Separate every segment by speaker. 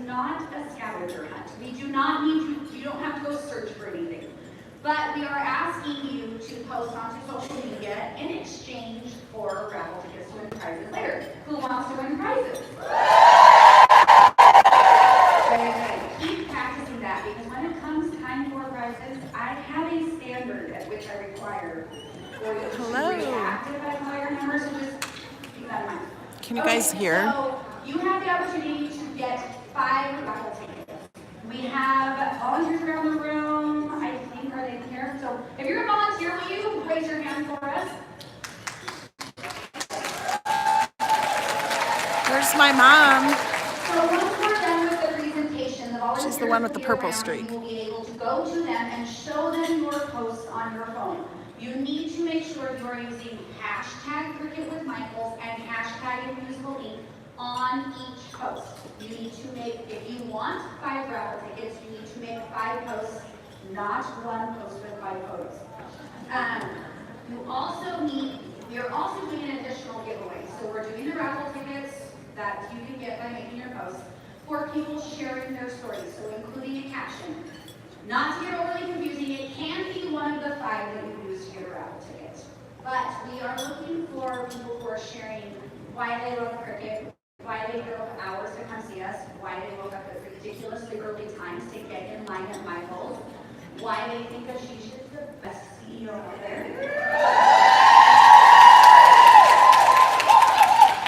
Speaker 1: Not a scavenger hunt. We do not need you don't have to go search for anything. But we are asking you to post onto social media in exchange for raffle tickets to win prizes later. Who wants to win prizes? Very good. Keep practicing that, because when it comes time for prizes, I have a standard at which I require for you to react if I call your number, so just keep that in mind.
Speaker 2: Can you guys hear?
Speaker 1: So you have the opportunity to get 5 raffle tickets. We have volunteers around the room. I think, are they here? So if you're a volunteer, will you raise your hand for us?
Speaker 2: Where's my mom?
Speaker 1: So once we're done with the presentation, the volunteers
Speaker 2: She's the one with the purple streak.
Speaker 1: will be able to go to them and show them your posts on your phone. You need to make sure you are using hashtag Cricut with Michaels and hashtag Infusible ink on each post. You need to make, if you want 5 raffle tickets, you need to make 5 posts, not 1 post with 5 photos. We are also doing an additional giveaway. So we're doing the raffle tickets that you can get by making your posts for people sharing their stories, so including a caption. Not to get overly confusing, it can be one of the 5 that you use to get a raffle ticket. But we are looking for people who are sharing why they love Cricut, why they drove hours to come see us, why they woke up at ridiculously early times to get in line at Michael's, why they think Ashish is the best CEO out there.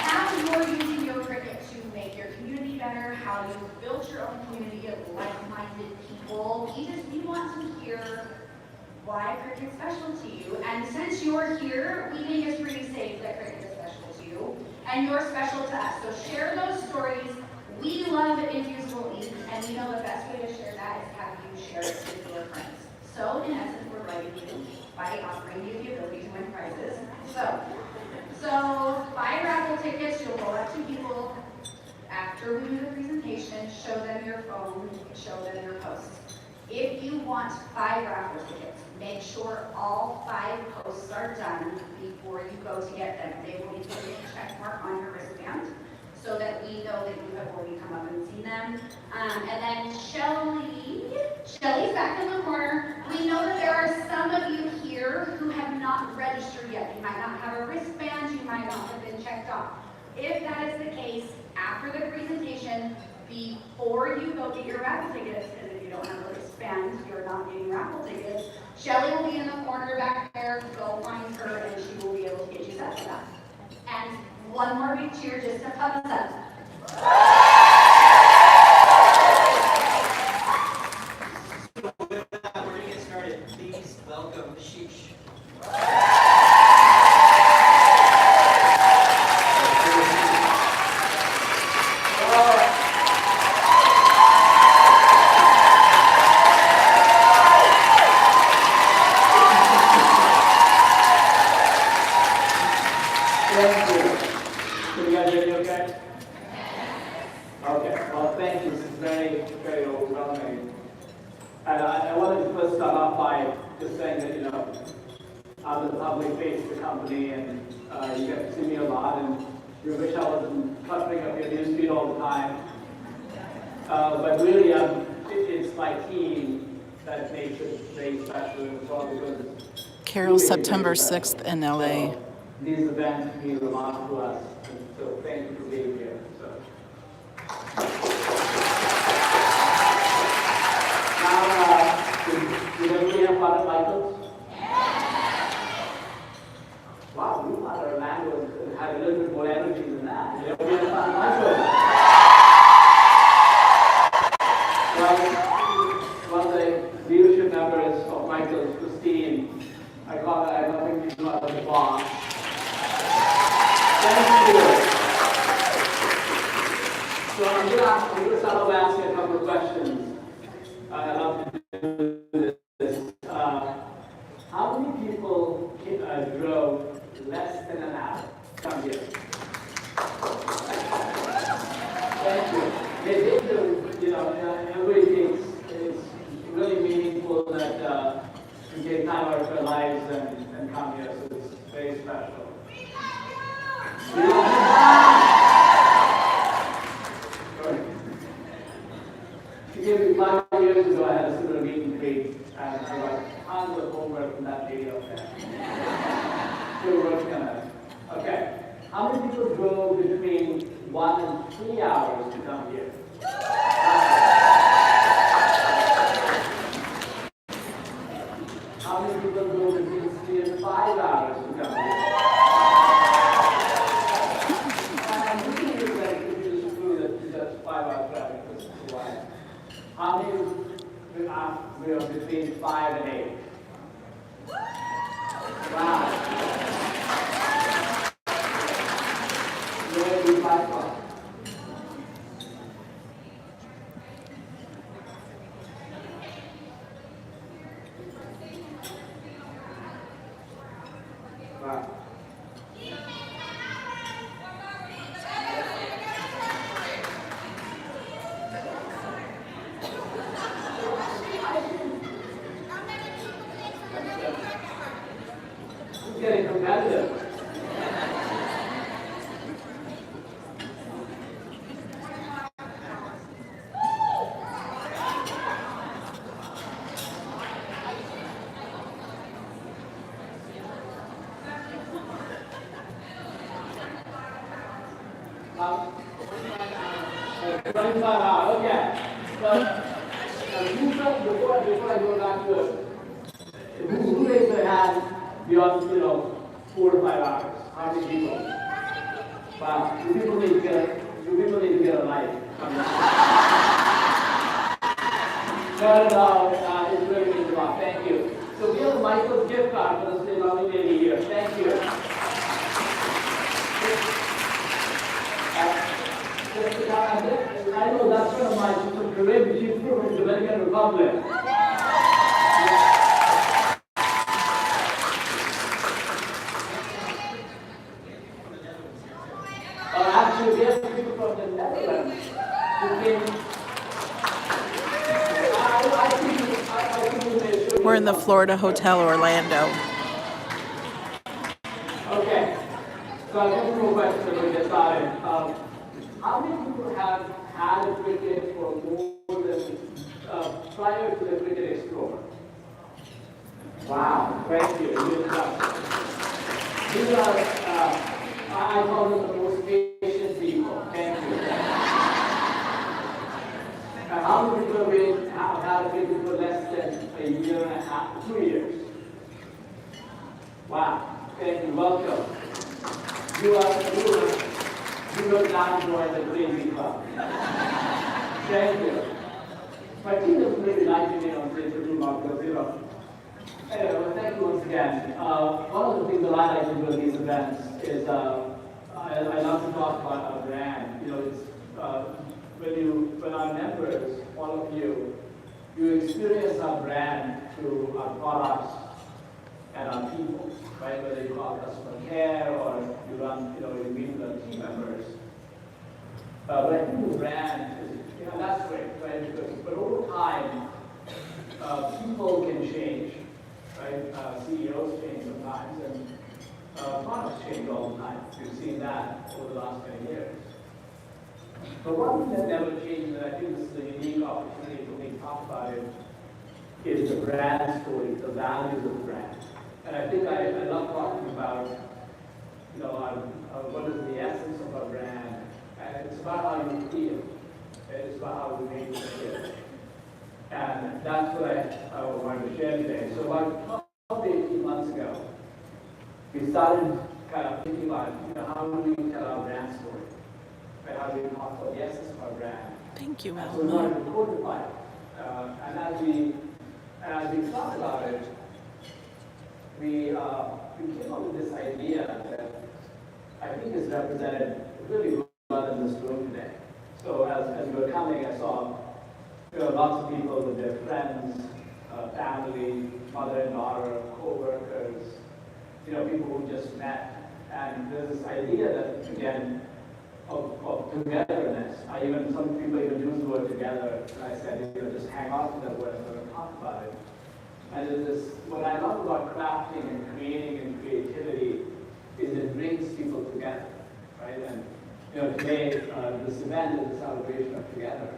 Speaker 1: How you're using your Cricut to make your community better, how you've built your own community of like-minded people. We want to hear why Cricut is special to you. And since you're here, we think it's pretty safe that Cricut is special to you. And you're special to us. So share those stories. We love Infusible ink, and we know the best way to share that is have you share it with your friends. So in essence, we're writing you by offering you the ability to win prizes. So 5 raffle tickets, you'll go up to people after we do the presentation, show them your phone, show them your posts. If you want 5 raffle tickets, make sure all 5 posts are done before you go to get them. They will be putting a check mark on your wristband so that we know that you have already come up and seen them. And then Shelly's back in the corner. We know that there are some of you here who have not registered yet. You might not have a wristband, you might not have been checked off. If that is the case, after the presentation, before you go get your raffle tickets, and if you don't have a wristband, you're not getting raffle tickets, Shelly will be in the corner back there. Go find her, and she will be able to get you set for that. And one more big cheer just to pump us up.
Speaker 3: So with that, we're going to get started. Please welcome Ashish.
Speaker 4: Thank you. Can you guys hear me okay? Okay, well thank you. This is very, very overwhelming. And I wanted to first start off by just saying that, I'm the public face of the company, and you get to see me a lot, and you wish I wasn't cluttering up your newsfeed all the time. But really, it's my team that makes it very special as well, because
Speaker 2: Carol, September 6th in LA.
Speaker 4: These events mean a lot to us, and so thank you for being here. Now, did everybody have fun at Michael's? Wow, you thought Orlando had a little bit more energy than that. Did everybody have fun at Michael's? Well, the leadership members of Michael's, Christine, I call her, I don't think you know her, the boss. Thank you. So I'm going to start off asking a couple of questions. I love to do this. How many people drove less than an hour to come here? Thank you. They did do, everybody thinks it's really meaningful that we take time out of our lives and come here, so it's very special. maybe 5 years ago, I had a similar meet and greet, and I got tons of homework from that lady up there. Still working on it. Okay. How many people drove between 1 and 3 hours to come here? How many people drove between 3 and 5 hours to come here? And the thing is that if you just prove that that's 5 hour traffic, this is why. How many are between 5 and 8? Wow. Where do you find from? Wow. It's getting competitive. Um, 25 hours, okay. So, who felt before I go back to it, who raised their hand beyond, 4 to 5 hours? How many people? Wow, you people need to get a life. No, it's really means a lot. Thank you. So we have a Michael's gift card for this lovely lady here. Thank you. I know that's one of my sister Caribbean. She's from the Dominican Republic. Actually, we have people from the Netherlands who came.
Speaker 2: We're in the Florida Hotel Orlando.
Speaker 4: Okay, so I have 2 more questions that we get started. How many people have had a Cricut for more than prior to the Cricut Explorer? Wow, thank you. Good job. These are, I call them the most patient people. Thank you. And how many people have had a Cricut for less than a year and a half, 2 years? Wow, thank you. Welcome. You will not join the crazy club. Thank you. My team doesn't really like me on Facebook because, Anyway, well, thank you once again. One of the things that I like to do at these events is I love to talk about our brand. It's when our members, all of you experience our brand through our products and our people, right? Whether you call customer care or you meet with our team members. But I think the brand is, that's great, right? But over time, people can change, right? CEOs change sometimes, and products change all the time. We've seen that over the last 10 years. But one thing that never changes, and I think this is a unique opportunity for me to talk about it, is the brand story, the values of the brand. And I think I love talking about, what is the essence of our brand. And it's about how you feel. It's about how we make you feel. And that's what I wanted to share today. So about 12 to 18 months ago, we started kind of thinking about, how do we tell our brand story? Right? How do we talk about the essence of our brand?
Speaker 2: Thank you,
Speaker 4: And so we wanted
Speaker 2: Alma.
Speaker 4: to codify it. And as we thought about it, we came up with this idea that I think is represented really well in this room today. So as we were coming, I saw lots of people with their friends, family, mother and daughter, co-workers, people who just met. And there's this idea that, again, of togetherness. Some people even use the word together. And I said, just hang on to that word and sort of talk about it. And there's this, what I love about crafting and creating and creativity is it brings people together, right? And today, this event is a celebration of together.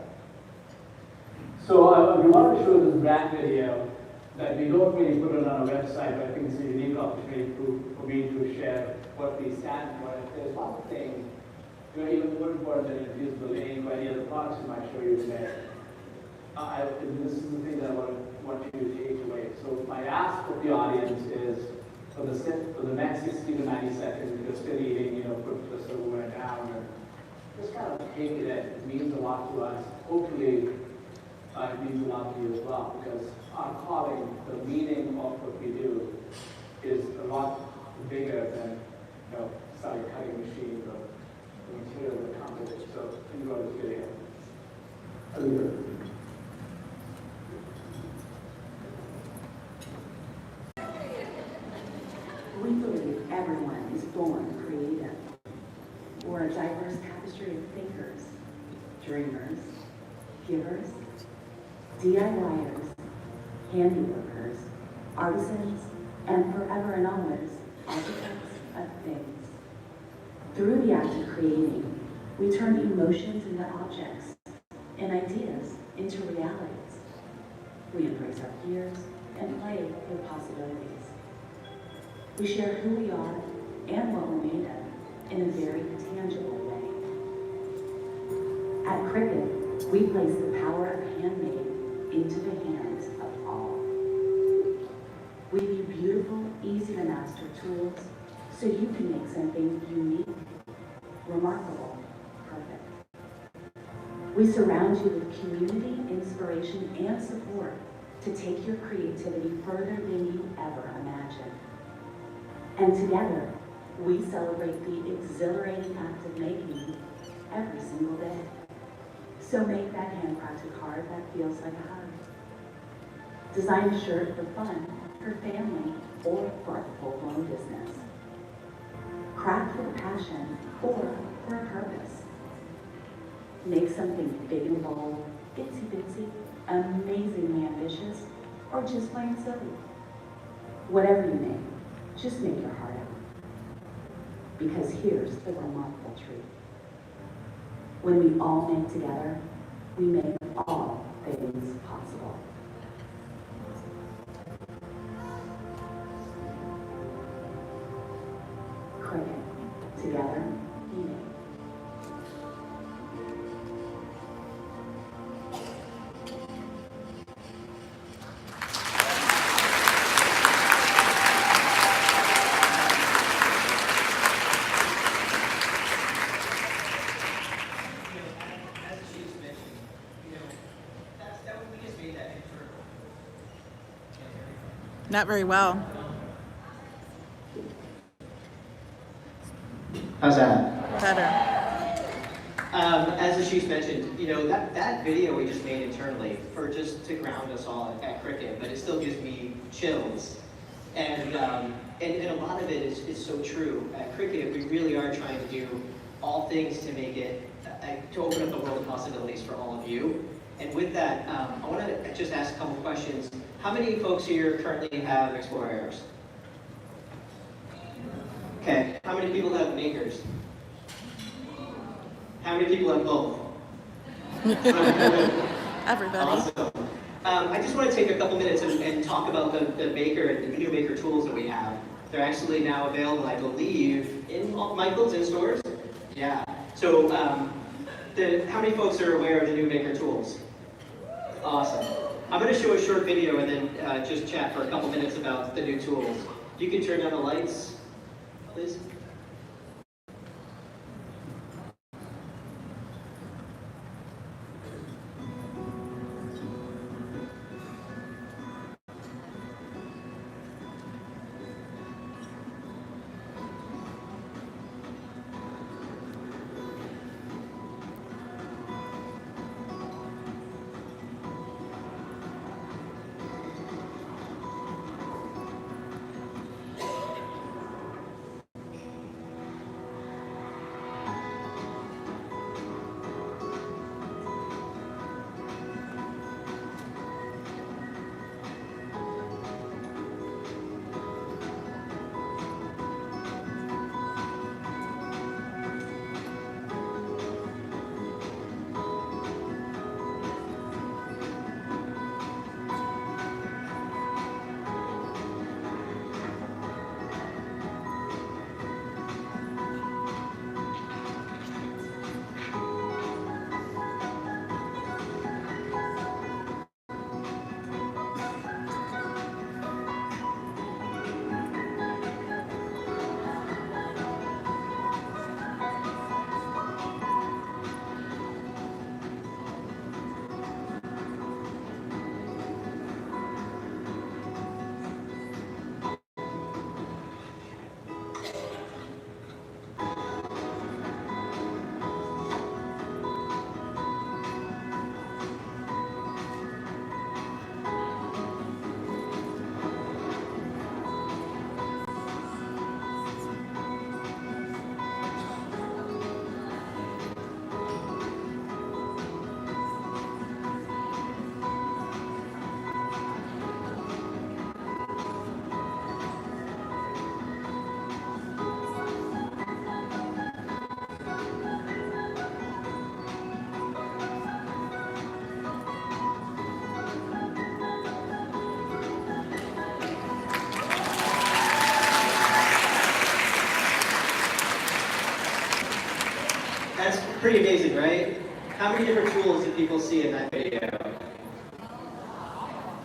Speaker 4: So we wanted to show this brand video that we don't really put it on our website, but I think it's a unique opportunity for me to share what we stand for. If there's one thing, even more important than Infusible ink or any other products we might show you today, this is the thing that I want you to take away. So my ask of the audience is, for the next 60 to 90 seconds, if you're still eating, put the silverware down and just kind of take it in. It means a lot to us. Hopefully, it means a lot to you as well, because our calling, the meaning of what we do, is a lot bigger than selling cutting machines or the material that comes with it. So enjoy this video.
Speaker 5: We believe everyone is born creative. We're a diverse tapestry of thinkers, dreamers, givers, DIYers, handiworkers, artisans, and forever and always architects of things. Through the act of creating, we turn emotions into objects and ideas into realities. We embrace our fears and play with possibilities. We share who we are and what we're made of in a very tangible way. At Cricut, we place the power of handmade into the hands of all. We give you beautiful, easy to master tools so you can make something unique, remarkable, perfect. We surround you with community, inspiration, and support to take your creativity further than you ever imagined. And together, we celebrate the exhilarating act of making every single day. So make that handcrafted card that feels like a hug. Design a shirt for fun, for family, or for a full-blown business. Craft with a passion or for a purpose. Make something big and bold, itsy-bitsy, amazingly ambitious, or just plain silly. Whatever you make, just make your heart out. Because here's the remarkable truth. When we all make together, we make all things possible. Cricut, together, we make.
Speaker 2: Not very well.
Speaker 3: How's that?
Speaker 2: Better.
Speaker 3: As Ashish mentioned, that video we just made internally just to ground us all at Cricut, but it still gives me chills. And a lot of it is so true. At Cricut, we really are trying to do all things to make it, to open up the world of possibilities for all of you. And with that, I want to just ask a couple questions. How many folks here currently have Explorer Airs? Okay. How many people have Makers? How many people have both?
Speaker 2: Everybody.
Speaker 3: Awesome. I just want to take a couple minutes and talk about the Maker and the new Maker tools that we have. They're actually now available, I believe, in Michael's in stores. Yeah. So, how many folks are aware of the new Maker tools? Awesome. I'm going to show a short video and then just chat for a couple minutes about the new tools. You can turn on the lights, please. pretty amazing, right? How many different tools did people see in that video?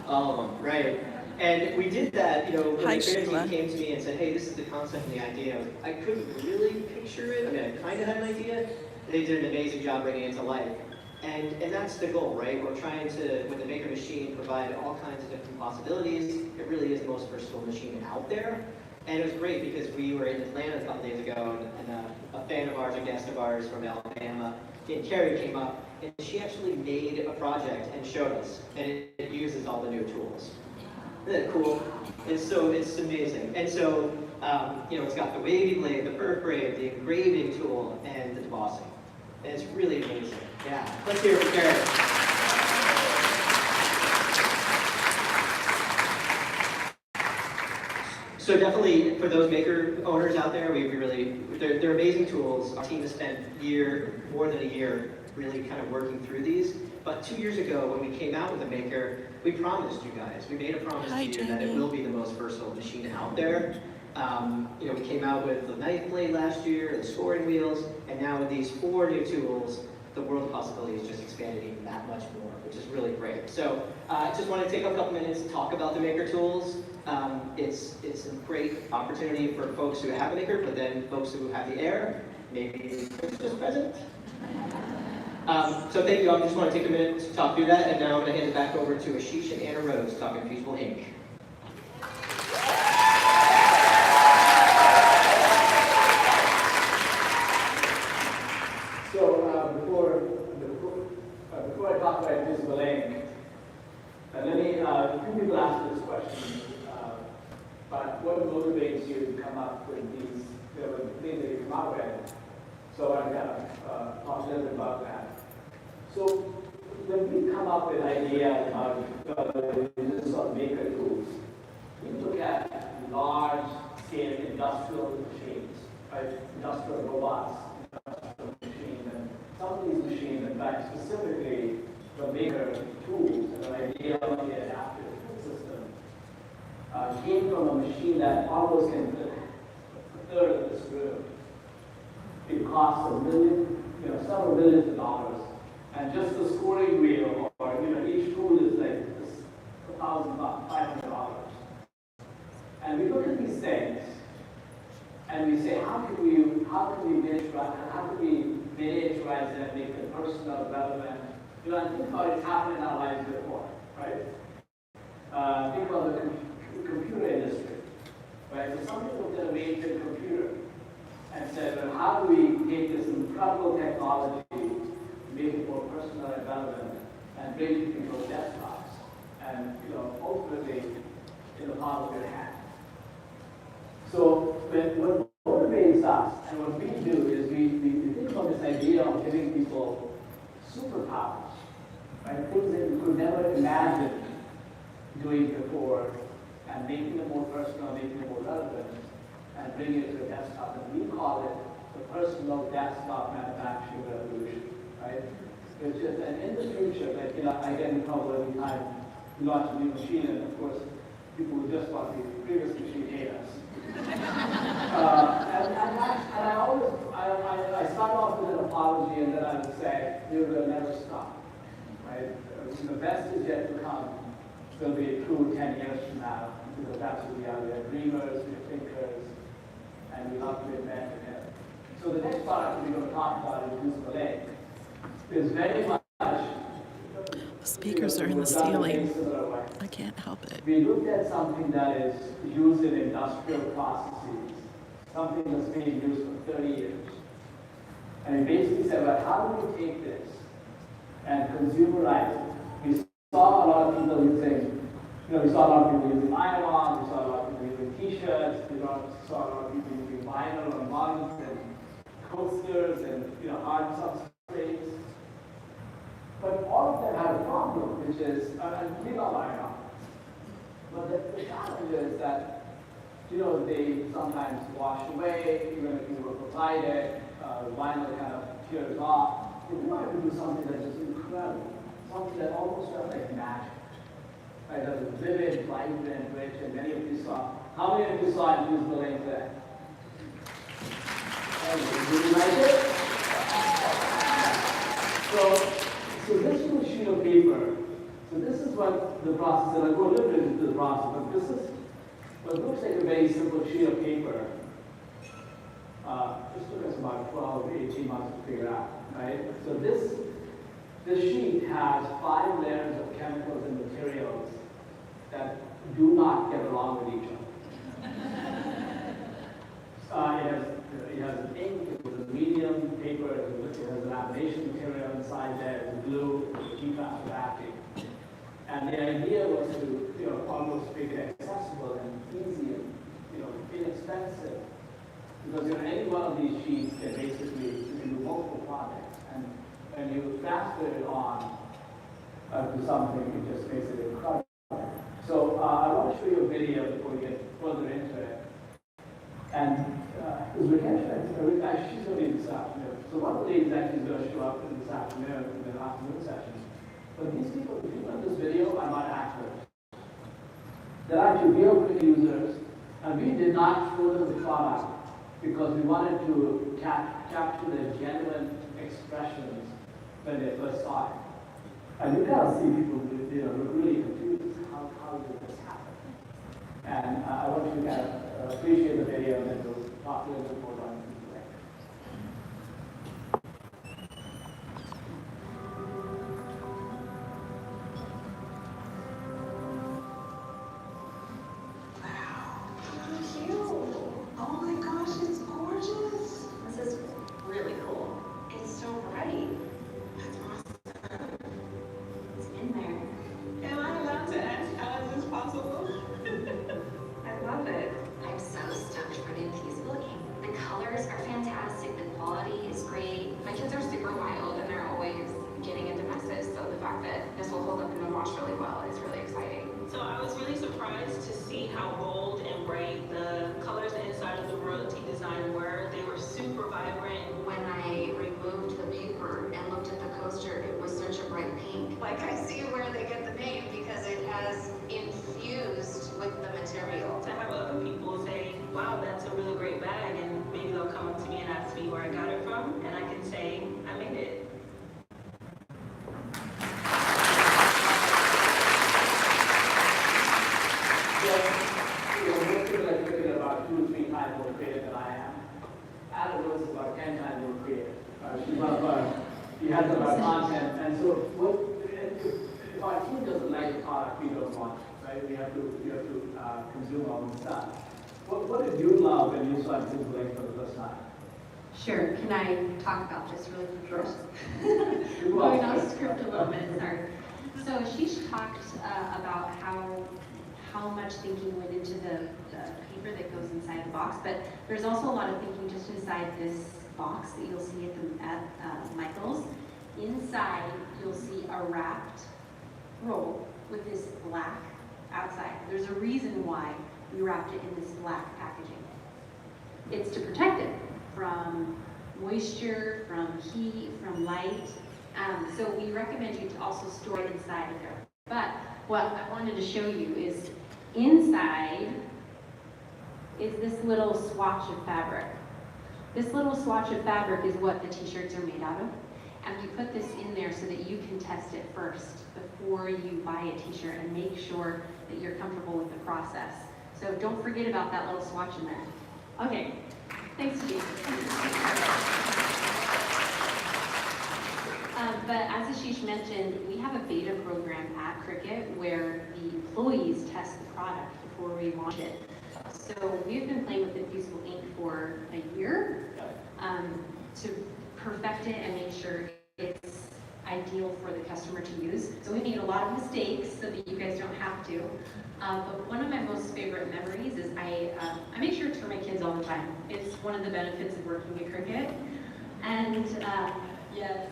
Speaker 3: All of them, right? And we did that, you know, when
Speaker 2: Hi,
Speaker 3: the creative
Speaker 2: Sheila.
Speaker 3: team came to me and said, hey, this is the concept and the idea. I couldn't really picture it. I mean, I kind of had an idea. They did an amazing job bringing it to life. And that's the goal, right? We're trying to, with the Maker Machine, provide all kinds of different possibilities. It really is the most versatile machine out there. And it was great because we were in Atlanta a couple days ago, and a fan of ours, a guest of ours from Alabama, Carrie, came up, and she actually made a project and showed us. And it uses all the new tools. Isn't that cool? And so it's amazing. And so, you know, it's got the wavy blade, the perforate, the engraving tool, and the embossing. And it's really amazing. Yeah. Let's hear it for Carrie. So definitely, for those maker owners out there, they're amazing tools. Our team has spent more than a year, really kind of working through these. But 2 years ago, when we came out with the Maker, we promised you guys, we made a promise to you that it will be the most versatile machine out there. You know, we came out with the knife blade last year, the scoring wheels, and now with these 4 new tools, the world of possibilities just expanded even that much more, which is really great. So I just want to take a couple minutes to talk about the Maker tools. It's a great opportunity for folks who have a Maker, but then folks who have the Air, maybe Christmas present. So thank you. I just want to take a minute to talk through that, and now I'm going to hand it back over to Ashish and Anna Rose to talk Infusible Inc.
Speaker 4: So before I talk about Infusible Inc., let me, a few people asked this question, but what motivates you to come up with these, things that you come up with? So I want to kind of talk a little bit about that. So when we come up with ideas of this sort of maker tools, we look at large-scale industrial machines, right? Industrial robots, industrial machines, and some of these machines, in fact, specifically the maker tools and the idea of the adaptive system, came from a machine that almost can fit a third of this room. It costs several millions of dollars. And just the scoring wheel, or each tool is like $1,000, $500. And we look at these things, and we say, how can we miniaturize them, make them personal, relevant? And think about it happened in our lives before, right? Think about the computer industry, right? So somebody looked at a mainframe computer and said, well, how do we take this incredible technology, make it more personal and relevant, and bring it to people's desktops, and ultimately in the palm of your hand. So what motivates us, and what we do is we think about this idea of giving people superpowers, right? Things that you could never imagine doing before, and making them more personal, making them more relevant, and bringing it to a desktop. And we call it the personal desktop manufacturing revolution. Right? It's just, and in the future, I get in trouble every time we launch a new machine, and of course, people who just bought the previous machine hate us. I start off with an apology, and then I would say, we will never stop. Right? The best is yet to come. It's going to be true 10 years from now, because that's who we are. We are dreamers, we are thinkers, and we love to invent together. So the next product we're going to talk about is Infusible Inc. Is very much.
Speaker 2: The speakers are in the ceiling. I can't help it.
Speaker 4: We looked at something that is used in industrial processes, something that's been used for 30 years. And we basically said, well, how do we take this and consumerize it? We saw a lot of people using, we saw a lot of people using nylon, we saw a lot of people using t-shirts, we saw a lot of people using vinyl and mugs and coasters and hard substrates. But all of them have a problem, which is, and we love nylon. But the challenge is that, they sometimes wash away, even if you were provided, the vinyl kind of tears off. We wanted to do something that is incredible, something that almost felt like magic. Right? That was vivid, vibrant, rich, and many of you saw. How many of you saw Infusible Inc today? Did you like it? So this little sheet of paper, so this is what the process is. I'll go a little bit into the process, but this is what looks like a very simple sheet of paper. This took us about 12 to 18 months to figure out, right? So this sheet has 5 layers of chemicals and materials that do not get along with each other. It has an ink, it has a medium paper, it has a lamination material inside there, it's a glue to keep out the backing. And the idea was to almost make it accessible and easy and inexpensive. Because any one of these sheets can basically, you can do multiple projects. And when you transfer it on to something, it just makes it incredible. So I want to show you a video before we get further into it. And because she's going to be this afternoon. So one of the ladies actually is going to show up in this afternoon, in the afternoon session. But these people, if you run this video, are not actors. They're actually real Cricut users, and we did not show them the product because we wanted to capture their genuine expressions when they first saw it. And you kind of see people look really confused. How did this happen? And I want you to kind of appreciate the video and then we'll talk a little bit more about it.
Speaker 6: Oh my gosh, it's gorgeous.
Speaker 1: This is really cool.
Speaker 6: It's so bright. That's awesome.
Speaker 1: It's in there.
Speaker 6: Am I allowed to ask how is this possible?
Speaker 1: I love it.
Speaker 7: I'm so stoked for the Infusible ink. The colors are fantastic, the quality is great. My kids are super wild and they're always getting into messes, so the fact that this will hold up in the wash really well is really exciting.
Speaker 6: So I was really surprised to see how bold and bright the colors inside of the royalty design were. They were super vibrant.
Speaker 7: When I removed the paper and looked at the coaster, it was such a bright pink. Like I see where they get the name because it has infused with the material.
Speaker 6: To have other people say, wow, that's a really great bag, and maybe they'll come up to me and ask me where I got it from, and I can say, I made it.
Speaker 4: Most people are looking at about 2 to 3 times more creative than I am. Adam Rose is about 10 times more creative. She's one of our, she has about content, and so if our team doesn't like the product, we don't want it, right? We have to consume all the stuff. What did you love when you saw Infusible ink for the first time?
Speaker 8: Sure. Can I talk about just really quick first? Going off script a little bit, sorry. So she talked about how much thinking went into the paper that goes inside the box, but there's also a lot of thinking just inside this box that you'll see at Michael's. Inside, you'll see a wrapped roll with this black outside. There's a reason why we wrapped it in this black packaging. It's to protect it from moisture, from heat, from light. So we recommend you to also store it inside of there. But what I wanted to show you is inside is this little swatch of fabric. This little swatch of fabric is what the t-shirts are made out of. And we put this in there so that you can test it first before you buy a t-shirt and make sure that you're comfortable with the process. So don't forget about that little swatch in there. Okay, thanks, Steve. But as Ashish mentioned, we have a beta program at Cricut where the employees test the product before we launch it. So we've been playing with Infusible ink for a year to perfect it and make sure it's ideal for the customer to use. So we made a lot of mistakes so that you guys don't have to. But one of my most favorite memories is I make sure it's for my kids all the time. It's one of the benefits of working at Cricut. And yes.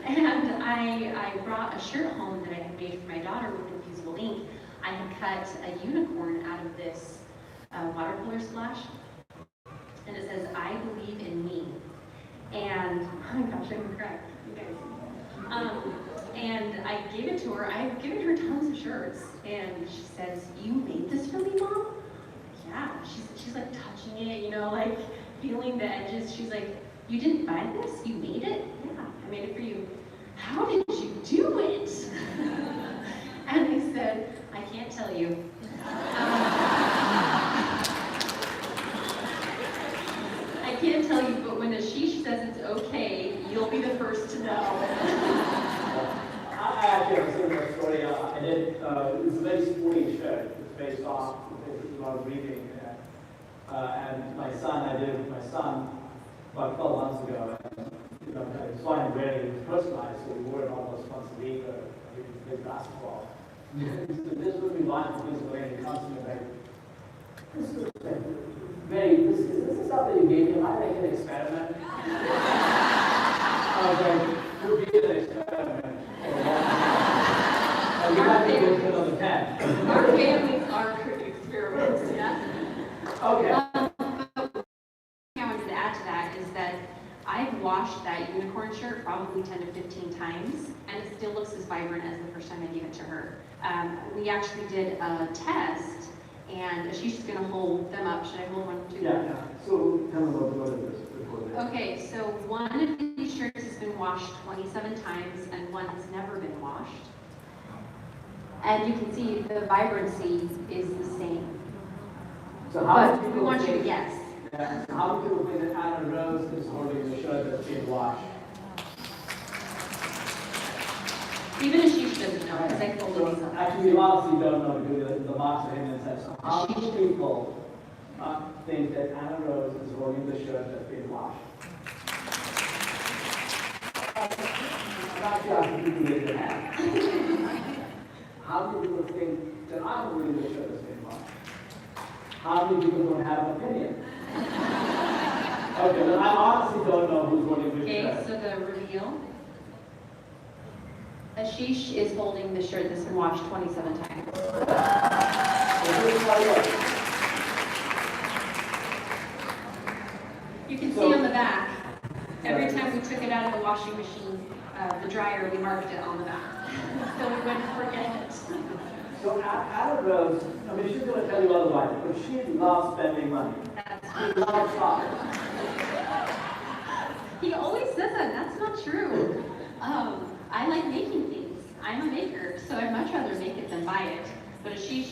Speaker 8: And I brought a shirt home that I had made for my daughter with Infusible ink. I had cut a unicorn out of this watercolor splash. And it says, I believe in me. And, oh my gosh, I'm correct, you guys. And I gave it to her. I've given her tons of shirts. And she says, you made this for me, Mom? Yeah. She's like touching it, like feeling the edges. She's like, You didn't buy this? You made it? Yeah, I made it for you. How did you do it? And I said, I can't tell you. I can't tell you, but when Ashish says it's okay, you'll be the first to know.
Speaker 4: I actually have a similar story. I did, it was a very sporty shirt. It's based off, a lot of reading. And my son, I did it with my son about 12 months ago. And, I saw him wearing it. It was personalized, so we wore it almost once a week, or we played basketball. So this would be one for this way, and constantly like, this is this stuff that you gave me, am I making an experiment? I was like, would be an experiment. On the 10.
Speaker 8: Our families are experiments, yeah?
Speaker 4: Okay.
Speaker 8: What I wanted to add to that is that I've washed that unicorn shirt probably 10 to 15 times, and it still looks as vibrant as the first time I gave it to her. We actually did a test, and she's just going to hold them up. Should I hold one too?
Speaker 4: Yeah. So tell me what it is before this.
Speaker 8: Okay, so one of these shirts has been washed 27 times, and one has never been washed. And you can see the vibrancy is the same.
Speaker 4: So how
Speaker 8: But we want you to guess.
Speaker 4: Yeah. So how do people think that Anna Rose is holding the shirt that's being washed?
Speaker 8: Even Ashish doesn't know, because I folded these up.
Speaker 4: Actually, we honestly don't know because the marks are hidden inside. So how do people think that Anna Rose is holding the shirt that's being washed? I'm actually asking people to raise their hand. How many people think that I'm holding the shirt that's being washed? How many people don't have an opinion? Okay, then I honestly don't know who's holding which shirt.
Speaker 8: Okay, so the reveal. Ashish is holding the shirt that's been washed 27 times. You can see on the back, every time we took it out of the washing machine, the dryer, we marked it on the back. So we wouldn't forget it.
Speaker 4: So Anna Rose, I mean, she's going to tell you otherwise, but she loves spending money. She loves shopping.
Speaker 8: He always says that. That's not true. I like making things. I'm a maker, so I'd much rather make it than buy it. But he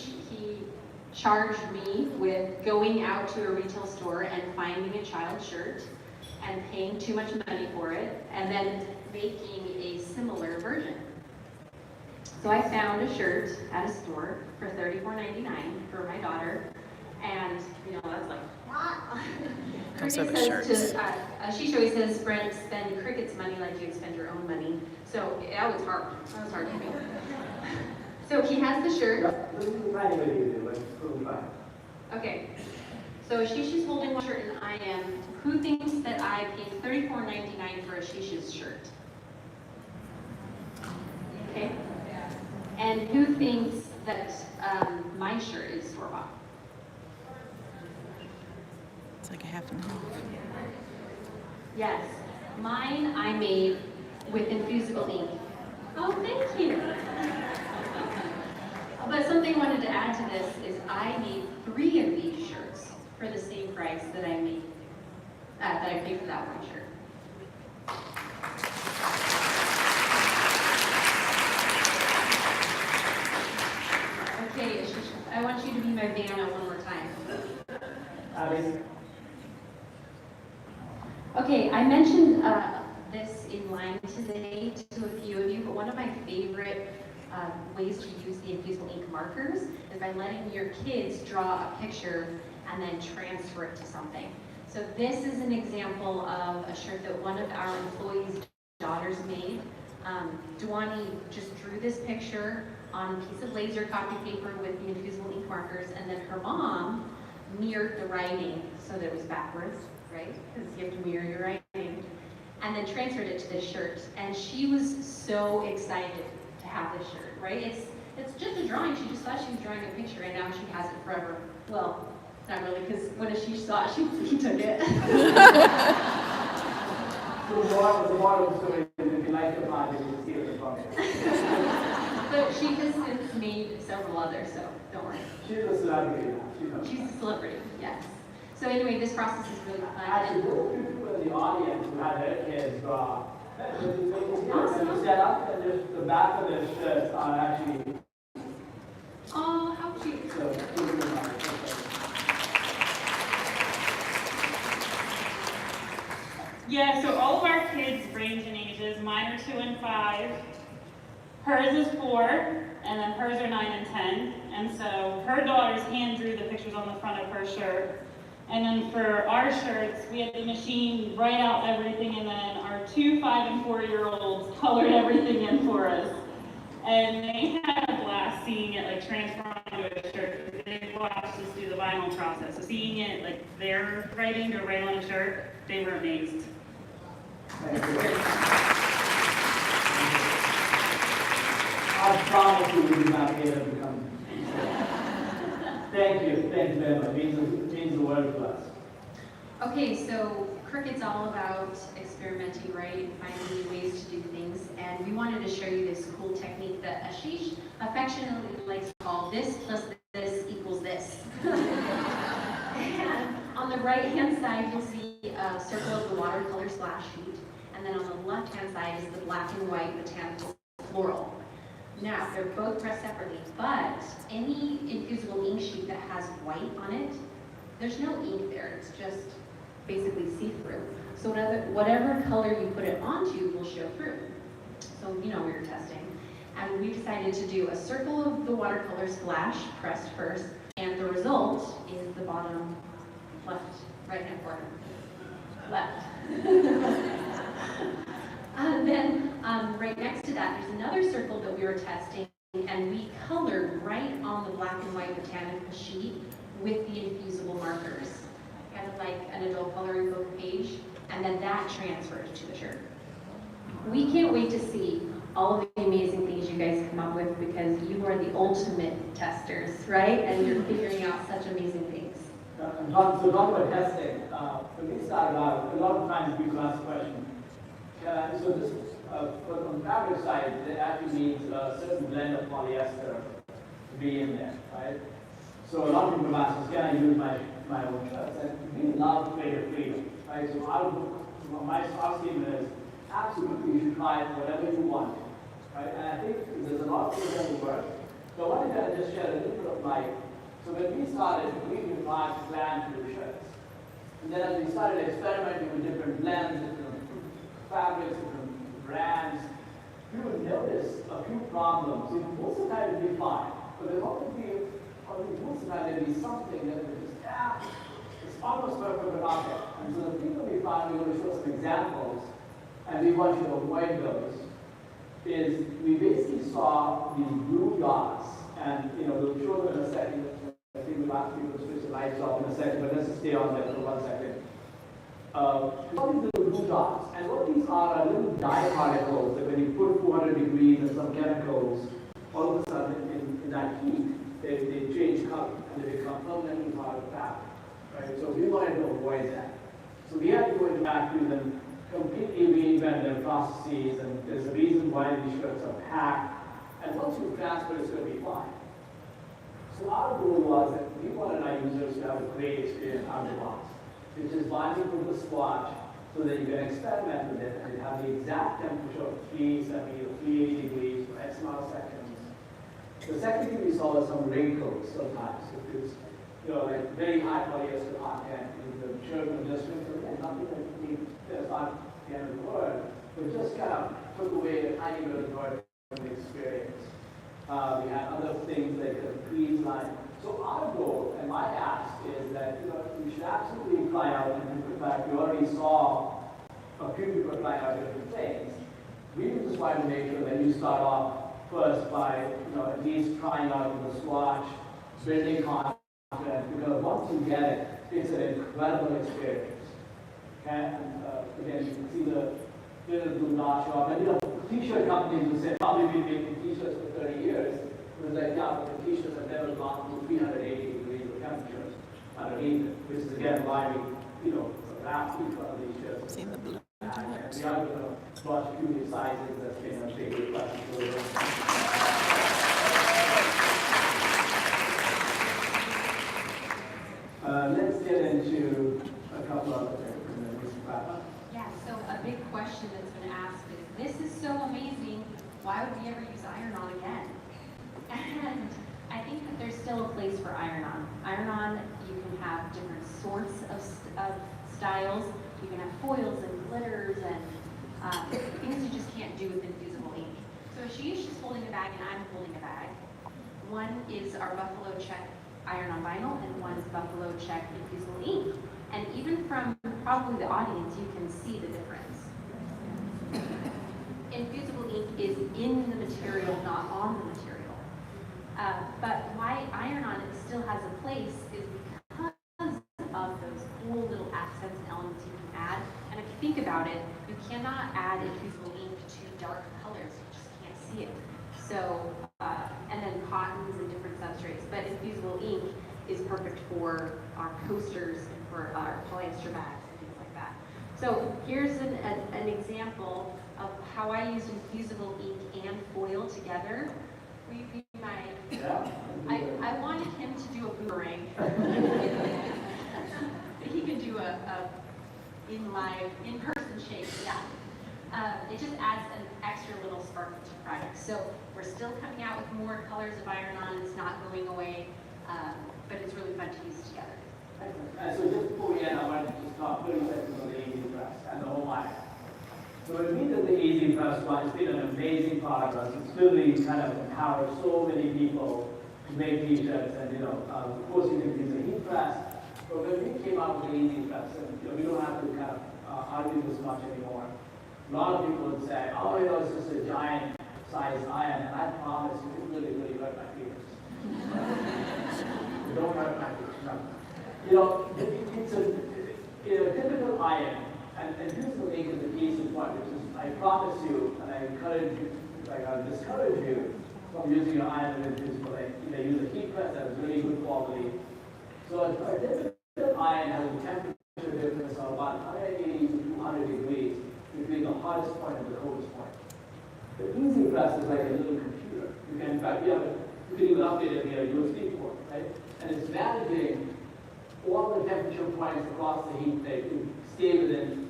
Speaker 8: charged me with going out to a retail store and finding a child's shirt and paying too much money for it, and then making a similar version. So I found a shirt at a store for $34.99 for my daughter, and that's like,
Speaker 2: Those are the
Speaker 8: Cricket says
Speaker 2: shirts.
Speaker 8: Ashish always says, Brent, spend Cricut's money like you'd spend your own money. So that was hard. That was hard for me. So he has the shirt.
Speaker 4: This is the kind of way you do, like, it's totally fine.
Speaker 8: Okay. So Ashish is holding one shirt and I am. Who thinks that I paid $34.99 for Ashish's shirt? Okay. And who thinks that my shirt is store-bought?
Speaker 2: It's like a half and half.
Speaker 8: Yes. Mine I made with Infusible ink. Oh, thank you. But something I wanted to add to this is I made 3 of these shirts for the same price that I made, that I paid for that one shirt. Okay, Ashish, I want you to be my Vanna one more time.
Speaker 4: Abby?
Speaker 8: Okay, I mentioned this in line today to a few of you, but one of my favorite ways to use the Infusible ink markers is by letting your kids draw a picture and then transfer it to something. So this is an example of a shirt that one of our employees' daughters made. Duani just drew this picture on a piece of laser copy paper with the Infusible ink markers, and then her mom mirrored the writing so that it was backwards, right? Because you have to mirror your writing. And then transferred it to this shirt. And she was so excited to have this shirt, right? It's just a drawing. She just thought she was drawing a picture, and now she has it forever. Well, not really, because when she saw it, he took it.
Speaker 4: So the moral of the story is if you like the project, you see it in front of you.
Speaker 8: But she has since made several others, so don't worry.
Speaker 4: She's a celebrity now.
Speaker 8: She's a celebrity, yes. So anyway, this process is really fun.
Speaker 4: Actually, there were people in the audience who had their kids draw.
Speaker 8: Awesome.
Speaker 4: And set up, and just the back of their shirts are actually.
Speaker 8: Oh, how cute.
Speaker 4: So,
Speaker 9: yeah, so all of our kids range in ages. Mine are 2 and 5. Hers is 4, and then hers are 9 and 10. And so her daughters hand drew the pictures on the front of her shirt. And then for our shirts, we had the machine write out everything, and then our 2, 5, and 4-year-olds colored everything in for us. And they had a blast seeing it like transform onto a shirt. They watched us do the vinyl process. So seeing it like their writing to write on a shirt, they were amazed.
Speaker 4: I promise you we will not be able to come. Thank you very much. It means the world to us.
Speaker 8: Okay, so Cricut's all about experimenting, right? Finding new ways to do things. And we wanted to show you this cool technique that Ashish affectionately likes to call this plus this equals this. And on the right-hand side, you'll see a circle of the watercolor splash sheet. And then on the left-hand side is the black and white botanical floral. Now, they're both pressed separately, but any infusible ink sheet that has white on it, there's no ink there, it's just basically see-through. So whatever color you put it onto will show through. So, we were testing. And we decided to do a circle of the watercolor splash, pressed first, and the result is the bottom left, right-hand corner. Left. And then right next to that, there's another circle that we were testing, and we colored right on the black and white botanical sheet with the infusible markers, kind of like an adult coloring book page, and then that transfers to the shirt. We can't wait to see all of the amazing things you guys come up with, because you are the ultimate testers, right? And you're figuring out such amazing things.
Speaker 4: So talking about testing, when we started out, a lot of times people ask the question, so this, on the fabric side, it actually needs a certain blend of polyester to be in there, right? So a lot of people ask us, can I use my own shirts? And we love creative freedom, right? So my statement is, absolutely, you should try whatever you want, right? And I think there's a lot of things that will work. So I wanted to just share a little bit of light. So when we started, we did not plan to do shirts. And then as we started experimenting with different blends, different fabrics, different brands, we would notice a few problems. Most of the time it would be fine, but there would be, most of the time there would be something that would just, it's almost perfect but not there. And so the thing that we found, we're going to show some examples, and we want you to avoid those, is we basically saw these blue dots, and we'll show them in a second. I think we'll ask people to switch the lights off in a second, but let's stay on there for 1 second. All these little blue dots, and what these are little dye particles that when you put 400 degrees and some chemicals, all of a sudden in that heat, they change color and they become permanently part of the fabric. Right? So we wanted to avoid that. So we had to go into factories and completely reinvent their processes, and there's a reason why these shirts are packed. And once you transfer, it's going to be fine. So our goal was that we wanted our users to have a great experience out of the box, which is binding from the swatch so that you can experiment with it and have the exact temperature of 370 or 380 degrees for X amount of seconds. The second thing we saw was some wrinkles sometimes. If it's like very high polyester content, the shirt was just wrinkled, and nothing that's not the end of the world, but just kind of took away a tiny bit of joy from the experience. We had other things like the crease line. So our goal and my ask is that you should absolutely try out, and in fact we already saw a few people trying out different things. We just wanted to make sure that you start off first by at least trying out the swatch, building confidence, because once you get it, it's an incredible experience. Okay, and again you can see the little blue notch off, and t-shirt companies will say, probably been making t-shirts for 30 years. It was like, yeah, but the t-shirts have never gone through 380 degrees of temperature underneath it, which is again why we, wrap each one of these shirts.
Speaker 2: See the blue.
Speaker 4: And we are going to watch a few of the sizes that's been a big question. Let's get into
Speaker 8: why would we ever use iron-on again? And I think that there's still a place for iron-on. Iron-on, you can have different sorts of styles. You can have foils and glitters and things you just can't do with infusible ink. So she's just holding a bag and I'm holding a bag. One is our Buffalo Check iron-on vinyl and one is Buffalo Check infusible ink. And even from probably the audience, you can see the difference. Infusible ink is in the material, not on the material. But why iron-on still has a place is because of those cool little accents and elements you can add. And if you think about it, you cannot add infusible ink to dark colors. You just can't see it. So, and then cottons and different substrates. But infusible ink is perfect for our coasters and for our polyester bags and things like that. So here's an example of how I used infusible ink and foil together. Will you be my...
Speaker 4: Yeah.
Speaker 8: I wanted him to do a boomerang. He can do a in-person shape, yeah. It just adds an extra little sparkle to the project. So we're still coming out with more colors of iron-on. It's not going away, but it's really fun to use together.
Speaker 4: So just before we end, I wanted to just talk 30 seconds on the Easy Press and the whole line. So when we did the Easy Press one, it's been an amazing progress. It's really kind of empowered so many people to make t-shirts, and of course you can use a heat press. But when we came out with the Easy Press, and we don't have to kind of argue this much anymore. A lot of people would say, oh, it's just a giant size iron, and I promise you, it really, really hurt my fingers. Don't hurt my fingers, no. It's a typical iron, and infusible ink is the case in point, which is, I promise you, and I encourage you, like I discourage you from using your iron with infusible ink. Use a heat press that is really good quality. So a typical iron has a temperature difference of about 180 to 200 degrees between the hottest point and the coldest point. The Easy Press is like a little computer. You can, in fact, you can even update it via USB port, right? And it's managing all the temperature points across the heat plate to stay within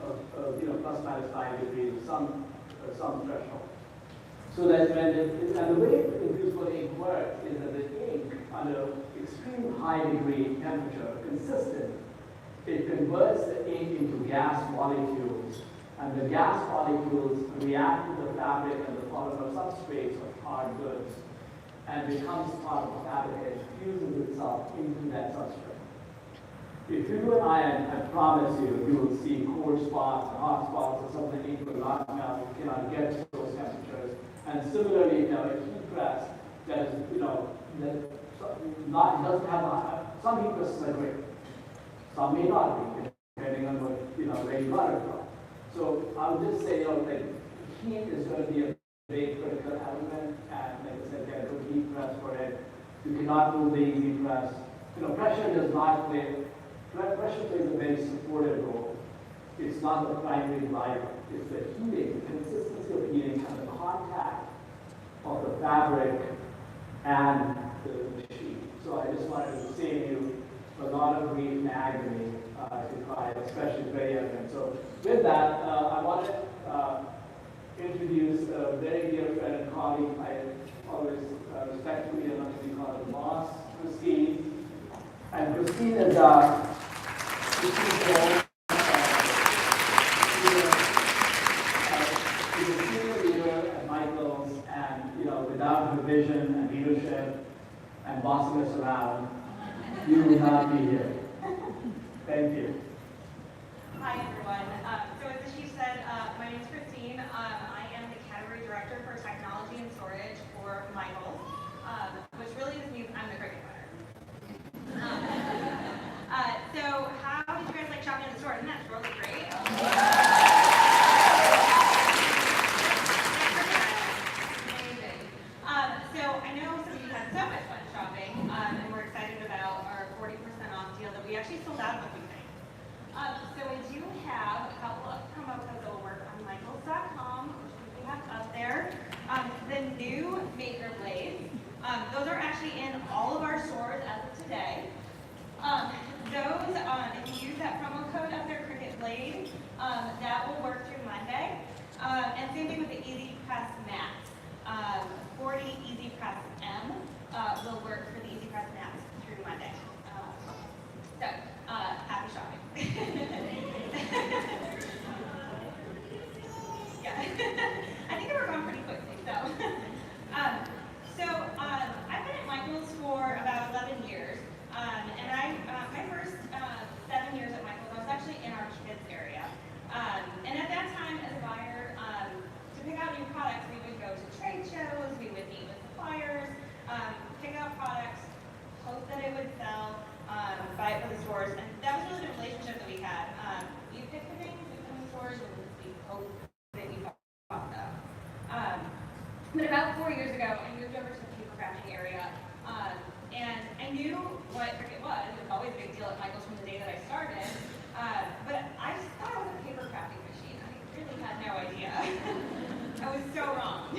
Speaker 4: plus minus 5 degrees, some threshold. So that when and the way infusible ink works is that the ink under extreme high degree temperature, consistent, it converts the ink into gas molecules, and the gas molecules react with the fabric and the polymer substrates of hard goods, and becomes part of the fabric and fuses itself into that substrate. If you do an iron, I promise you, you will see cold spots and hot spots or something ink will not melt. You cannot get to those temperatures. And similarly, a heat press that is, doesn't have some heat presses are great. Some may not be, depending on what, where you got it from. So I would just say, heat is going to be a very critical element, and like I said, get a good heat press for it. You cannot move the Easy Press. Pressure does not play. Pressure plays a very supportive role. It's not the primary driver. It's the heating, the consistency of heating, and the contact of the fabric and the sheet. So I just wanted to save you a lot of grief and agony to try, especially very evident. So with that, I want to introduce a very dear friend and colleague. I always respectfully and want to be called the boss, Christine. And Christine is she's a senior leader at Michael's, and without her vision and leadership and bossing us around, you would not be here. Thank you.
Speaker 10: Hi everyone. So as the chief said, my name is Christine. I am the category director for technology and storage for Michael's, which really just means I'm the Cricut winner. So how did you guys like shopping in the store? Isn't that really great? Amazing. So I know some of you had so much fun shopping, and we're excited about our 40% off deal that we actually sold out of a few things. So we do have a couple of promo codes that will work on michaels.com, which we have up there. The new Maker Blades. Those are actually in all of our stores as of today. Those, if you use that promo code up there, Cricut Blade, that will work through Monday. And same thing with the Easy Press Mats. But about 4 years ago, I moved over to the paper crafting area, and I knew what Cricut was. It was always a big deal at Michael's from the day that I started, but I just thought it was a paper crafting machine. I really had no idea. I was so wrong.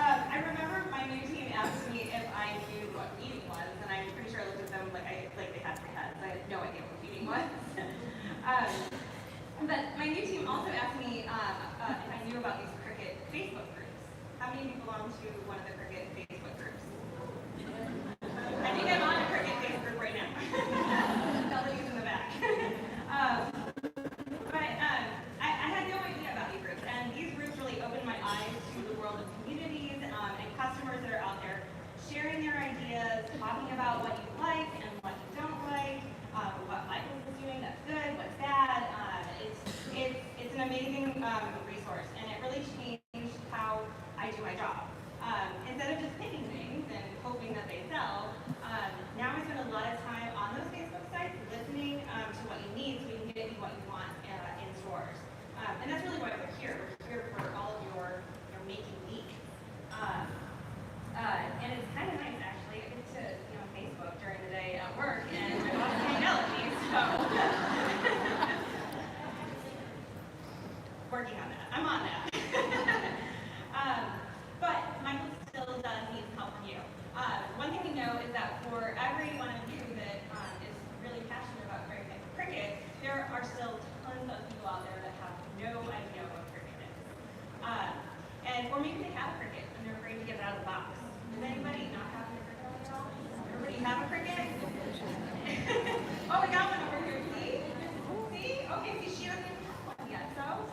Speaker 10: I remember my new team asked me if I knew what feeding was, and I'm pretty sure I looked at them like they had three heads. I had no idea what feeding was. But my new team also asked me if I knew about these Cricut Facebook groups. How many of you belong to one of the Cricut Facebook groups? I think I'm on a Cricut Facebook group right now. Somebody's in the back. I had no idea about these groups, and these groups really opened my eyes to the world of communities and customers that are out there sharing their ideas, talking about what you like and what you don't like, what Michael is doing that's good, what's bad. It's an amazing resource, and it really changed how I do my job. Instead of just picking things and hoping that they sell, now I spend a lot of time on those Facebook sites listening to what you need so we can get you what you want in stores. And that's really why we're here. We're here for all of your making week. And it's kind of nice, actually. I get to Facebook during the day at work, and my boss can yell at me, so. Working on that. I'm on that. But Michael still does need some help from you. One thing we know is that for every one of you that is really passionate about Cricut, there are still tons of people out there that have no idea what Cricut is. Or maybe they have a Cricut and they're afraid to get it out of the box. Does anybody not have a Cricut at all? Everybody have a Cricut? Oh, we got one over here. See? See? Okay, see, she doesn't even have one yet, so?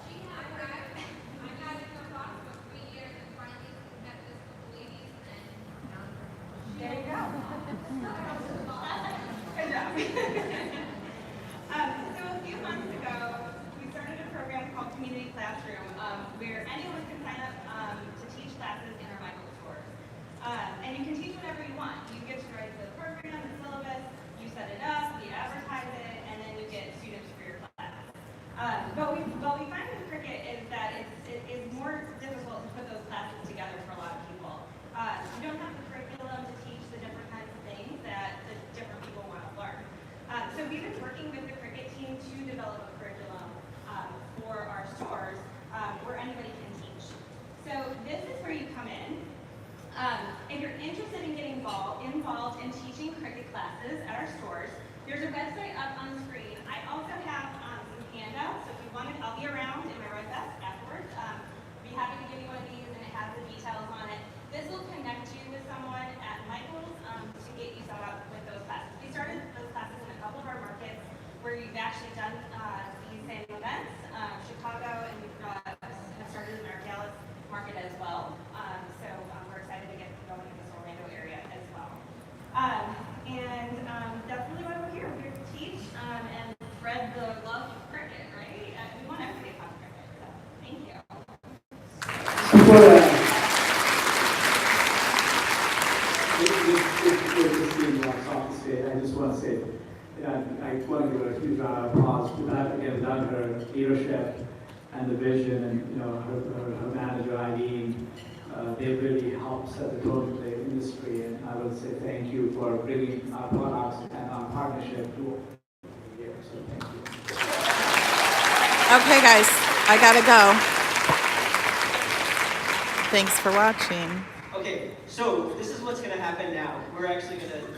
Speaker 10: There you go. Good job. So a few months ago, we started a program called Community Classroom, where anyone can sign up to teach classes in our Michael stores. And you can teach whatever you want. You get to write the program, the syllabus, you set it up, you advertise it, and then you get students for your class. But what we find with Cricut is that it is more difficult to put those classes together for a lot of people. You don't have the curriculum to teach the different kinds of things that the different people want to learn. So we've been working with the Cricut team to develop a curriculum for our stores where anybody can teach. So this is where you come in. If you're interested in getting involved in teaching Cricut classes at our stores, there's a website up on the screen. I also have some handouts, so if you want it, I'll be around in my red vest afterwards. Be happy to give you one of these, and it has the details on it. This will connect you with someone at Michael's to get you set up with those classes. We started those classes in a couple of our markets where we've actually done these same events. Chicago, and we've started in our Dallas market as well. So we're excited to get going in this Orlando area as well. And that's really why we're here. We're here to teach and spread the love of Cricut, right? We want everybody to have Cricut. So thank you.
Speaker 4: I just want to say, I want to give a huge round of applause to that. Again, done her leadership and the vision, and her manager Eileen. They really helped set the tone for the industry, and I would say thank you for bringing our products and our partnership to here. So thank you.
Speaker 2: Okay, guys, I gotta go. Thanks for watching.
Speaker 3: Okay, so this is what's going to happen now. We're actually going to